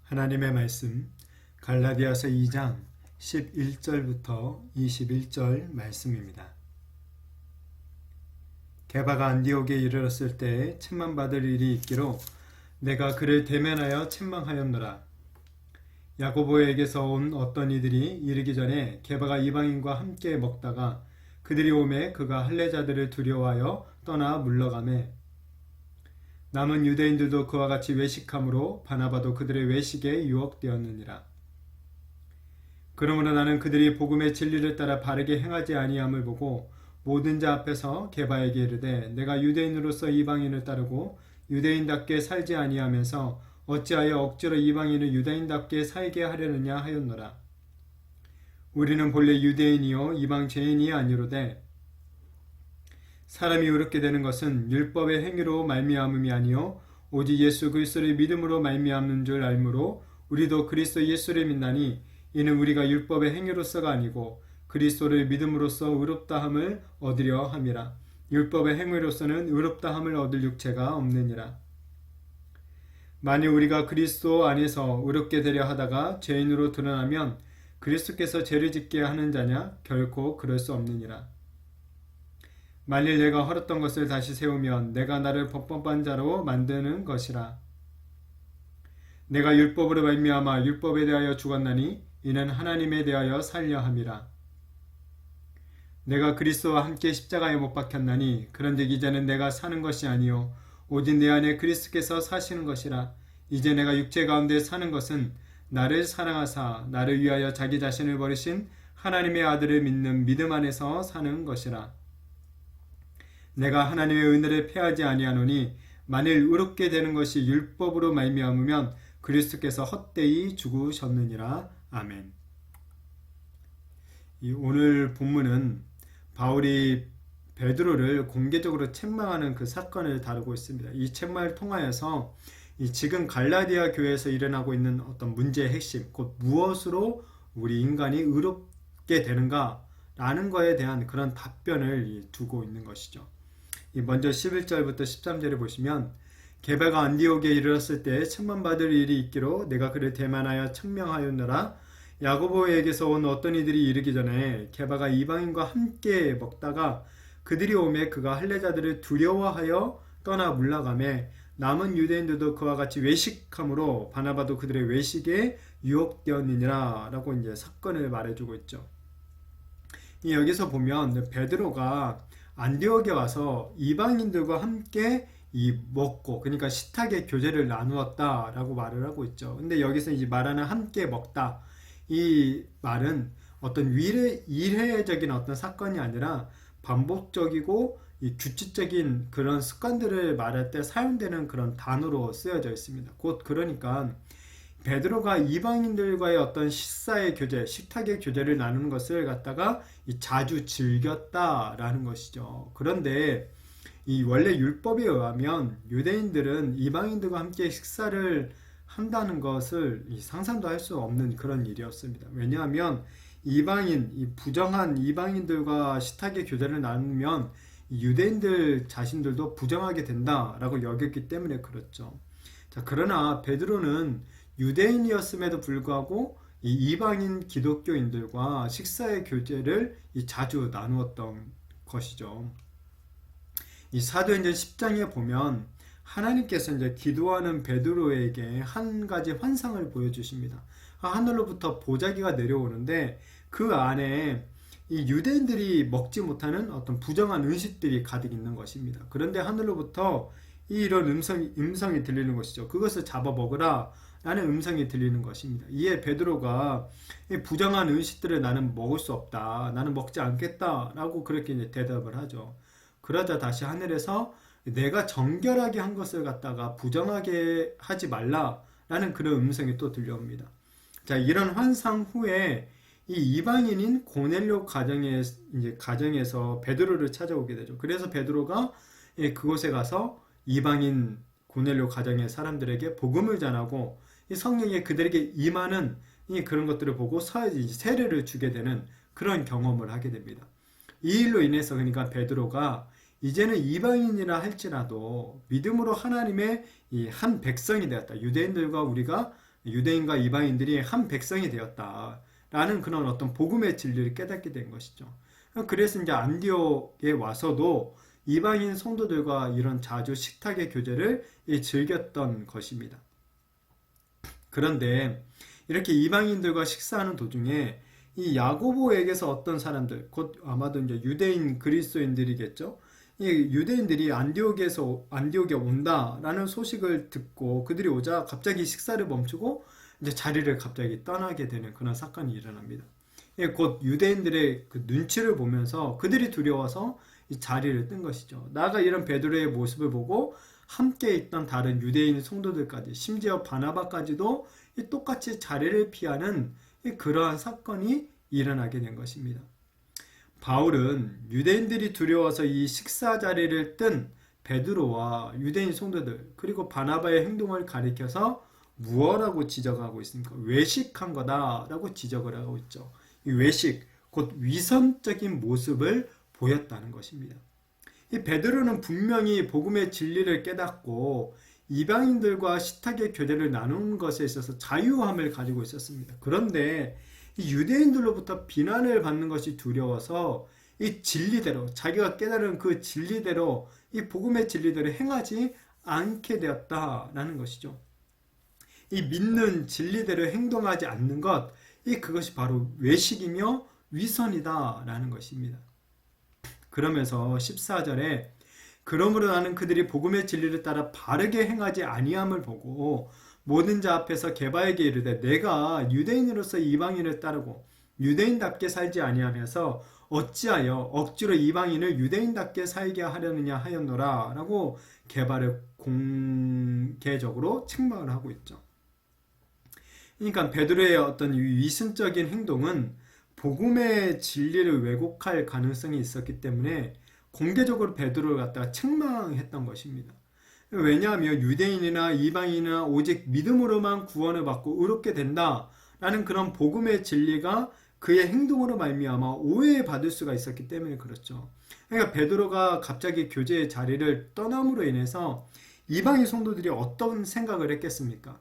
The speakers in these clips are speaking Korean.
하나님의 말씀 갈라디아서 2장 11절부터 21절 말씀입니다. 게바가 안디옥에 이르렀을 때 책망받을 일이 있기로 내가 그를 대면하여 책망하였노라. 야고보에게서 온 어떤 이들이 이르기 전에 게바가 이방인과 함께 먹다가 그들이 오매 그가 할례자들을 두려워하여 떠나 물러가매 남은 유대인들도 그와 같이 외식함으로 바나바도 그들의 외식에 유혹되었느니라. 그러므로 나는 그들이 복음의 진리를 따라 바르게 행하지 아니함을 보고 모든 자 앞에서 게바에게 이르되 내가 유대인으로서 이방인을 따르고 유대인답게 살지 아니하면서 어찌하여 억지로 이방인을 유대인답게 살게 하려느냐 하였노라. 우리는 본래 유대인이요 이방 죄인이 아니로되 사람이 의롭게 되는 것은 율법의 행위로 말미암음이 아니요 오직 예수 그리스도를 믿음으로 말미암는 줄 알므로 우리도 그리스도 예수를 믿나니 이는 우리가 율법의 행위로서가 아니고 그리스도를 믿음으로써 의롭다함을 얻으려 함이라. 율법의 행위로서는 의롭다함을 얻을 육체가 없느니라. 만일 우리가 그리스도 안에서 의롭게 되려 하다가 죄인으로 드러나면 그리스도께서 죄를 짓게 하는 자냐? 결코 그럴 수 없느니라. 만일 내가 헐었던 것을 다시 세우면 내가 나를 법법한 자로 만드는 것이라. 내가 율법으로 말미암아 율법에 대하여 죽었나니 이는 하나님에 대하여 살려 함이라. 내가 그리스도와 함께 십자가에 못 박혔나니 그런즉 이제는 내가 사는 것이 아니요 오직 내 안에 그리스도께서 사시는 것이라. 이제 내가 육체 가운데 사는 것은 나를 사랑하사 나를 위하여 자기 자신을 버리신 하나님의 아들을 믿는 믿음 안에서 사는 것이라. 내가 하나님의 은혜를 패하지 아니하노니 만일 의롭게 되는 것이 율법으로 말미암으면 그리스도께서 헛되이 죽으셨느니라. 아멘. 오늘 본문은 바울이 베드로를 공개적으로 책망하는 그 사건을 다루고 있습니다. 이 책망을 통하여서 지금 갈라디아 교회에서 일어나고 있는 어떤 문제의 핵심, 곧 무엇으로 우리 인간이 의롭게 되는가 라는 거에 대한 그런 답변을 두고 있는 것이죠. 먼저 11절부터 13절을 보시면 게바가 안디옥에 이르렀을 때 책망받을 일이 있기로 내가 그를 대면하여 책명하였노라. 야고보에게서 온 어떤 이들이 이르기 전에 게바가 이방인과 함께 먹다가 그들이 오매 그가 할례자들을 두려워하여 떠나 물러가매 남은 유대인들도 그와 같이 외식함으로 바나바도 그들의 외식에 유혹되었느니라 라고 이제 사건을 말해주고 있죠. 여기서 보면 베드로가 안디옥에 와서 이방인들과 함께 먹고 그러니까 식탁의 교제를 나누었다라고 말을 하고 있죠. 근데 여기서 이제 말하는 함께 먹다 이 말은 어떤 일회적인 어떤 사건이 아니라 반복적이고 이 규칙적인 그런 습관들을 말할 때 사용되는 그런 단어로 쓰여져 있습니다. 곧 그러니까 베드로가 이방인들과의 어떤 식사의 교제, 식탁의 교제를 나누는 것을 갖다가 자주 즐겼다라는 것이죠. 그런데 이 원래 율법에 의하면 유대인들은 이방인들과 함께 식사를 한다는 것을 상상도 할 수 없는 그런 일이었습니다. 왜냐하면 이 부정한 이방인들과 식탁의 교제를 나누면 유대인들 자신들도 부정하게 된다라고 여겼기 때문에 그렇죠. 자, 그러나 베드로는 유대인이었음에도 불구하고 이 이방인 기독교인들과 식사의 교제를 자주 나누었던 것이죠. 이 사도행전 10장에 보면 하나님께서 이제 기도하는 베드로에게 한 가지 환상을 보여주십니다. 하늘로부터 보자기가 내려오는데 그 안에 이 유대인들이 먹지 못하는 어떤 부정한 음식들이 가득 있는 것입니다. 그런데 하늘로부터 이런 음성이 들리는 것이죠. 그것을 잡아 먹으라 라는 음성이 들리는 것입니다. 이에 베드로가 부정한 음식들을 나는 먹을 수 없다. 나는 먹지 않겠다 라고 그렇게 이제 대답을 하죠. 그러자 다시 하늘에서 내가 정결하게 한 것을 갖다가 부정하게 하지 말라 라는 그런 음성이 또 들려옵니다. 자, 이런 환상 후에 이 이방인인 고넬료 가정에서 베드로를 찾아오게 되죠. 그래서 베드로가 그곳에 가서 이방인 고넬료 가정의 사람들에게 복음을 전하고 성령이 그들에게 임하는 그런 것들을 보고 세례를 주게 되는 그런 경험을 하게 됩니다. 이 일로 인해서 그러니까 베드로가 이제는 이방인이라 할지라도 믿음으로 하나님의 이 한 백성이 되었다. 유대인들과 우리가 유대인과 이방인들이 한 백성이 되었다라는 그런 어떤 복음의 진리를 깨닫게 된 것이죠. 그래서 이제 안디옥에 와서도 이방인 성도들과 이런 자주 식탁의 교제를 즐겼던 것입니다. 그런데 이렇게 이방인들과 식사하는 도중에 이 야고보에게서 어떤 사람들, 곧 아마도 이제 유대인 그리스도인들이겠죠. 이 유대인들이 안디옥에 온다라는 소식을 듣고 그들이 오자 갑자기 식사를 멈추고 이제 자리를 갑자기 떠나게 되는 그런 사건이 일어납니다. 곧 유대인들의 그 눈치를 보면서 그들이 두려워서 이 자리를 뜬 것이죠. 나아가 이런 베드로의 모습을 보고 함께 있던 다른 유대인 성도들까지, 심지어 바나바까지도 똑같이 자리를 피하는 그러한 사건이 일어나게 된 것입니다. 바울은 유대인들이 두려워서 이 식사 자리를 뜬 베드로와 유대인 성도들 그리고 바나바의 행동을 가리켜서 무엇라고 지적하고 있습니까? 외식한 거다라고 지적을 하고 있죠. 이 외식, 곧 위선적인 모습을 보였다는 것입니다. 이 베드로는 분명히 복음의 진리를 깨닫고 이방인들과 식탁의 교제를 나누는 것에 있어서 자유함을 가지고 있었습니다. 그런데 이 유대인들로부터 비난을 받는 것이 두려워서 이 진리대로, 자기가 깨달은 그 진리대로, 이 복음의 진리대로 행하지 않게 되었다라는 것이죠. 이 믿는 진리대로 행동하지 않는 것, 그것이 바로 외식이며 위선이다라는 것입니다. 그러면서 14절에 그러므로 나는 그들이 복음의 진리를 따라 바르게 행하지 아니함을 보고 모든 자 앞에서 게바에게 이르되 내가 유대인으로서 이방인을 따르고 유대인답게 살지 아니하면서 어찌하여 억지로 이방인을 유대인답게 살게 하려느냐 하였노라 라고 게바를 공개적으로 책망을 하고 있죠. 그러니까 베드로의 어떤 위선적인 행동은 복음의 진리를 왜곡할 가능성이 있었기 때문에 공개적으로 베드로를 갖다가 책망했던 것입니다. 왜냐하면 유대인이나 이방인이나 오직 믿음으로만 구원을 받고 의롭게 된다라는 그런 복음의 진리가 그의 행동으로 말미암아 오해받을 수가 있었기 때문에 그렇죠. 그러니까 베드로가 갑자기 교제의 자리를 떠남으로 인해서 이방인 성도들이 어떤 생각을 했겠습니까?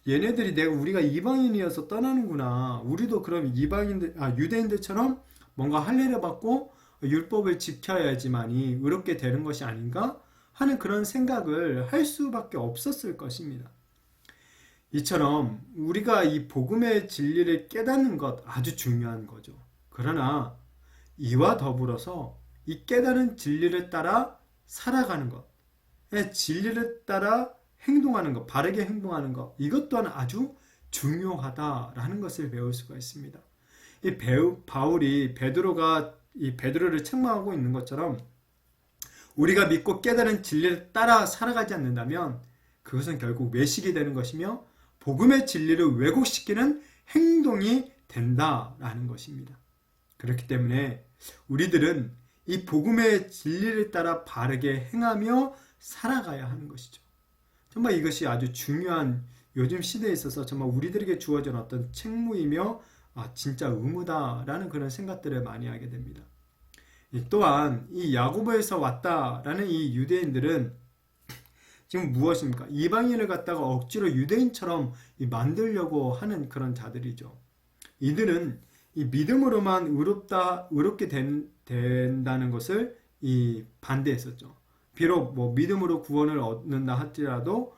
얘네들이 우리가 이방인이어서 떠나는구나. 우리도 그럼 유대인들처럼 뭔가 할례를 받고 율법을 지켜야지만이 의롭게 되는 것이 아닌가 하는 그런 생각을 할 수밖에 없었을 것입니다. 이처럼 우리가 이 복음의 진리를 깨닫는 것 아주 중요한 거죠. 그러나 이와 더불어서 이 깨달은 진리를 따라 살아가는 것, 진리를 따라 행동하는 것, 바르게 행동하는 것, 이것 또한 아주 중요하다라는 것을 배울 수가 있습니다. 바울이 베드로를 책망하고 있는 것처럼 우리가 믿고 깨달은 진리를 따라 살아가지 않는다면 그것은 결국 외식이 되는 것이며 복음의 진리를 왜곡시키는 행동이 된다라는 것입니다. 그렇기 때문에 우리들은 이 복음의 진리를 따라 바르게 행하며 살아가야 하는 것이죠. 정말 이것이 아주 중요한 요즘 시대에 있어서 정말 우리들에게 주어진 어떤 책무이며 진짜 의무다라는 그런 생각들을 많이 하게 됩니다. 또한 이 야고보에서 왔다라는 이 유대인들은 지금 무엇입니까? 이방인을 갖다가 억지로 유대인처럼 만들려고 하는 그런 자들이죠. 이들은 이 믿음으로만 의롭게 된다는 것을 반대했었죠. 비록 믿음으로 구원을 얻는다 할지라도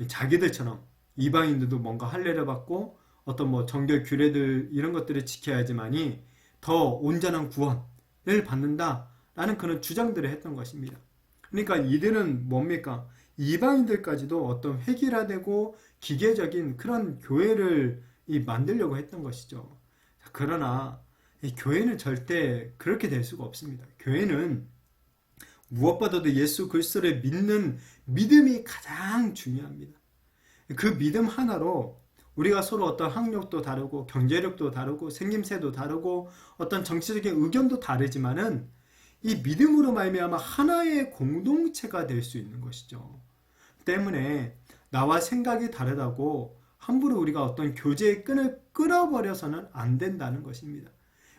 자기들처럼 이방인들도 뭔가 할례를 받고 어떤 정결 규례들 이런 것들을 지켜야지만이 더 온전한 구원을 받는다라는 그런 주장들을 했던 것입니다. 그러니까 이들은 뭡니까? 이방인들까지도 어떤 획일화되고 기계적인 그런 교회를 만들려고 했던 것이죠. 그러나 교회는 절대 그렇게 될 수가 없습니다. 교회는 무엇보다도 예수 그리스도를 믿는 믿음이 가장 중요합니다. 그 믿음 하나로 우리가 서로 어떤 학력도 다르고 경제력도 다르고 생김새도 다르고 어떤 정치적인 의견도 다르지만은 이 믿음으로 말미암아 하나의 공동체가 될 수 있는 것이죠. 때문에 나와 생각이 다르다고 함부로 우리가 어떤 교제의 끈을 끊어버려서는 안 된다는 것입니다.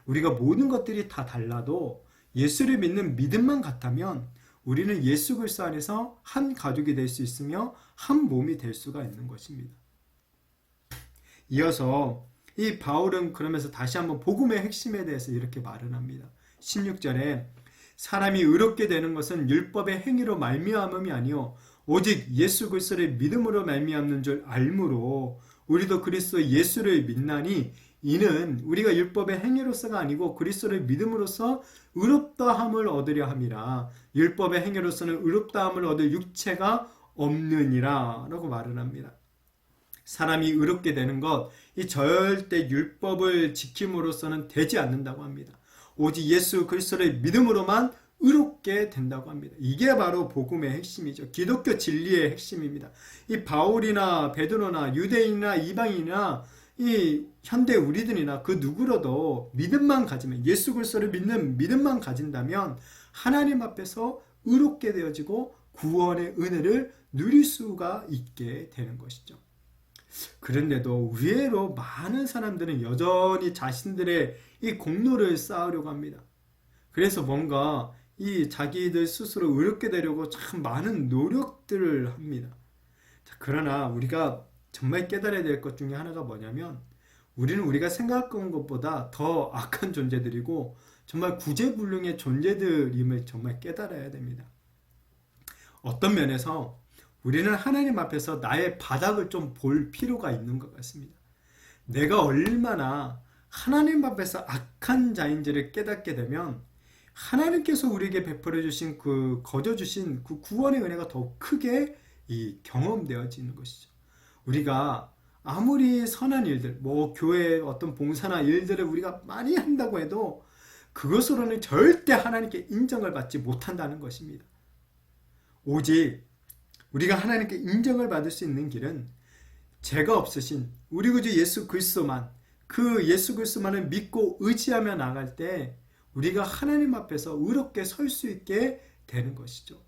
우리가 모든 것들이 다 달라도 예수를 믿는 믿음만 같다면 우리는 예수 그리스도 안에서 한 가족이 될 수 있으며 한 몸이 될 수가 있는 것입니다. 이어서 이 바울은 그러면서 다시 한번 복음의 핵심에 대해서 이렇게 말을 합니다. 16절에 사람이 의롭게 되는 것은 율법의 행위로 말미암음이 아니요 오직 예수 그리스도의 믿음으로 말미암는 줄 알므로 우리도 그리스도 예수를 믿나니 이는 우리가 율법의 행위로서가 아니고 그리스도를 믿음으로써 의롭다함을 얻으려 함이라. 율법의 행위로서는 의롭다함을 얻을 육체가 없느니라 라고 말을 합니다. 사람이 의롭게 되는 것, 이 절대 율법을 지킴으로써는 되지 않는다고 합니다. 오직 예수 그리스도를 믿음으로만 의롭게 된다고 합니다. 이게 바로 복음의 핵심이죠. 기독교 진리의 핵심입니다. 이 바울이나 베드로나 유대인이나 이방인이나 이 현대 우리들이나 그 누구라도 믿음만 가지면, 예수 그리스도를 믿는 믿음만 가진다면 하나님 앞에서 의롭게 되어지고 구원의 은혜를 누릴 수가 있게 되는 것이죠. 그런데도 의외로 많은 사람들은 여전히 자신들의 이 공로를 쌓으려고 합니다. 그래서 뭔가 이 자기들 스스로 의롭게 되려고 참 많은 노력들을 합니다. 그러나 우리가 정말 깨달아야 될 것 중에 하나가 뭐냐면, 우리는 우리가 생각한 것보다 더 악한 존재들이고 정말 구제불능의 존재들임을 정말 깨달아야 됩니다. 어떤 면에서 우리는 하나님 앞에서 나의 바닥을 좀 볼 필요가 있는 것 같습니다. 내가 얼마나 하나님 앞에서 악한 자인지를 깨닫게 되면 하나님께서 우리에게 베풀어 주신 거저 주신 그 구원의 은혜가 더욱 크게 경험되어지는 것이죠. 우리가 아무리 선한 일들, 교회 어떤 봉사나 일들을 우리가 많이 한다고 해도 그것으로는 절대 하나님께 인정을 받지 못한다는 것입니다. 오직 우리가 하나님께 인정을 받을 수 있는 길은 죄가 없으신 우리 구주 예수 그리스도만, 그 예수 그리스도만을 믿고 의지하며 나갈 때 우리가 하나님 앞에서 의롭게 설 수 있게 되는 것이죠.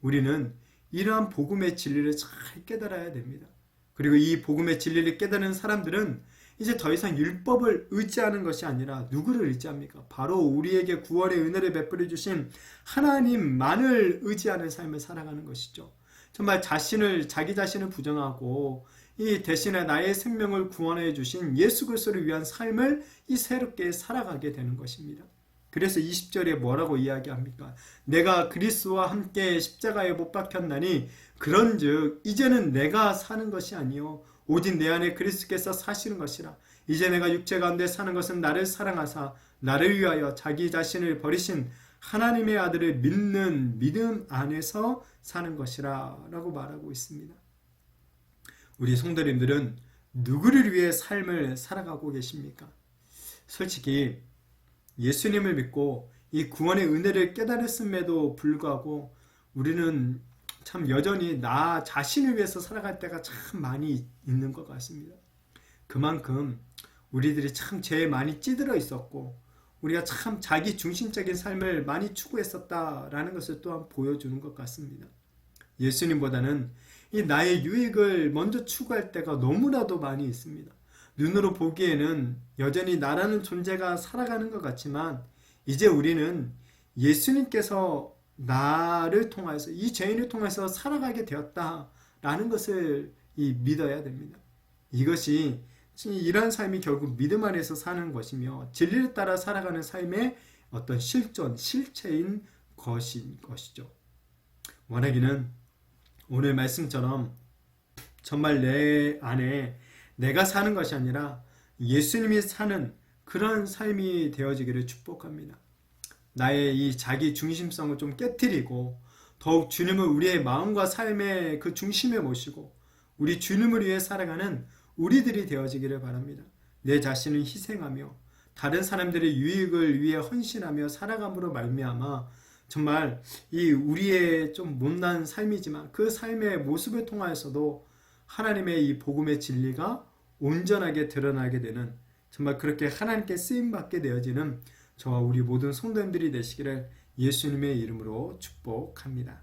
우리는 이러한 복음의 진리를 잘 깨달아야 됩니다. 그리고 이 복음의 진리를 깨달은 사람들은 이제 더 이상 율법을 의지하는 것이 아니라 누구를 의지합니까? 바로 우리에게 구원의 은혜를 베풀어 주신 하나님만을 의지하는 삶을 살아가는 것이죠. 정말 자기 자신을 부정하고 이 대신에 나의 생명을 구원해 주신 예수 그리스도를 위한 삶을 새롭게 살아가게 되는 것입니다. 그래서 20절에 뭐라고 이야기합니까? 내가 그리스도와 함께 십자가에 못 박혔나니 그런즉 이제는 내가 사는 것이 아니요 오직 내 안에 그리스도께서 사시는 것이라. 이제 내가 육체 가운데 사는 것은 나를 사랑하사 나를 위하여 자기 자신을 버리신 하나님의 아들을 믿는 믿음 안에서 사는 것이라 라고 말하고 있습니다. 우리 성도님들은 누구를 위해 삶을 살아가고 계십니까? 솔직히 예수님을 믿고 이 구원의 은혜를 깨달았음에도 불구하고 우리는 참 여전히 나 자신을 위해서 살아갈 때가 참 많이 있는 것 같습니다. 그만큼 우리들이 참 죄에 많이 찌들어 있었고 우리가 참 자기 중심적인 삶을 많이 추구했었다라는 것을 또한 보여주는 것 같습니다. 예수님보다는 이 나의 유익을 먼저 추구할 때가 너무나도 많이 있습니다. 눈으로 보기에는 여전히 나라는 존재가 살아가는 것 같지만 이제 우리는 예수님께서 나를 통해서 이 죄인을 통해서 살아가게 되었다라는 것을 믿어야 됩니다. 이것이 이러한 삶이 결국 믿음 안에서 사는 것이며 진리를 따라 살아가는 삶의 어떤 실체인 것이죠. 원하기는 오늘 말씀처럼 정말 내 안에 내가 사는 것이 아니라 예수님이 사는 그런 삶이 되어지기를 축복합니다. 나의 이 자기 중심성을 좀 깨트리고 더욱 주님을 우리의 마음과 삶의 그 중심에 모시고 우리 주님을 위해 살아가는 우리들이 되어지기를 바랍니다. 내 자신을 희생하며 다른 사람들의 유익을 위해 헌신하며 살아감으로 말미암아 정말 이 우리의 좀 못난 삶이지만 그 삶의 모습을 통하여서도 하나님의 이 복음의 진리가 온전하게 드러나게 되는 정말 그렇게 하나님께 쓰임받게 되어지는 저와 우리 모든 성도님들이 되시기를 예수님의 이름으로 축복합니다.